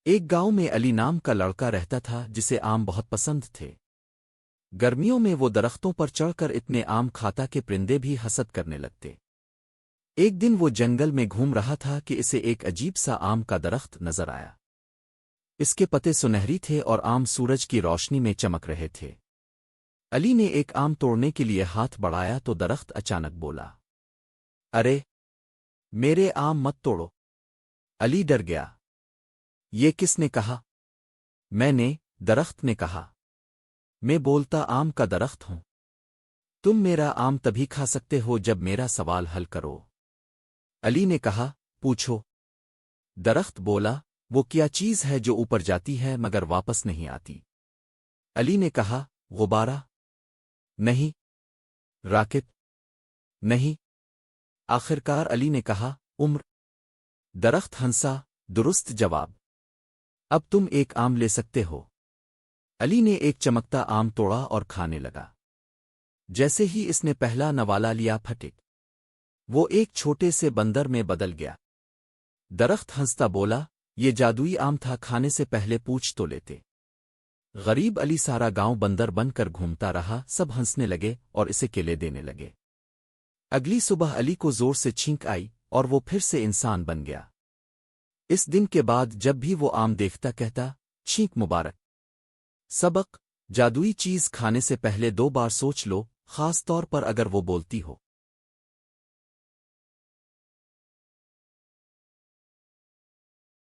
ایک گاؤں میں علی نام کا لڑکا رہتا تھا جسے آم بہت پسند تھے۔ گرمیوں میں وہ درختوں پر چڑھ کر اتنے آم کھاتا کہ پرندے بھی حسد کرنے لگتے۔ ایک دن وہ جنگل میں گھوم رہا تھا کہ اسے ایک عجیب سا آم کا درخت نظر آیا۔ اس کے پتے سنہری تھے اور آم سورج کی روشنی میں چمک رہے تھے۔ علی نے ایک آم توڑنے کے لیے ہاتھ بڑھایا تو درخت اچانک بولا، ارے میرے آم مت توڑو۔ علی ڈر گیا۔ یہ کس نے کہا؟ میں نے، درخت نے کہا۔ میں بولتا آم کا درخت ہوں۔ تم میرا آم تبھی کھا سکتے ہو جب میرا سوال حل کرو۔ علی نے کہا، پوچھو۔ درخت بولا، وہ کیا چیز ہے جو اوپر جاتی ہے مگر واپس نہیں آتی؟ علی نے کہا، غبارہ؟ نہیں۔ راکٹ؟ نہیں۔ آخرکار علی نے کہا، عمر؟ درخت ہنسا، درست جواب۔ اب تم ایک آم لے سکتے ہو۔ علی نے ایک چمکتا آم توڑا اور کھانے لگا۔ جیسے ہی اس نے پہلا نوالا لیا پھٹک وہ ایک چھوٹے سے بندر میں بدل گیا۔ درخت ہنستا بولا، یہ جادوئی آم تھا، کھانے سے پہلے پوچھ تو لیتے۔ غریب علی سارا گاؤں بندر بن کر گھومتا رہا، سب ہنسنے لگے اور اسے کیلے دینے لگے۔ اگلی صبح علی کو زور سے چھینک آئی اور وہ پھر سے انسان بن گیا۔ اس دن کے بعد جب بھی وہ آم دیکھتا کہتا، چھینک مبارک۔ سبق: جادوئی چیز کھانے سے پہلے 2 بار سوچ لو، خاص طور پر اگر وہ بولتی ہو۔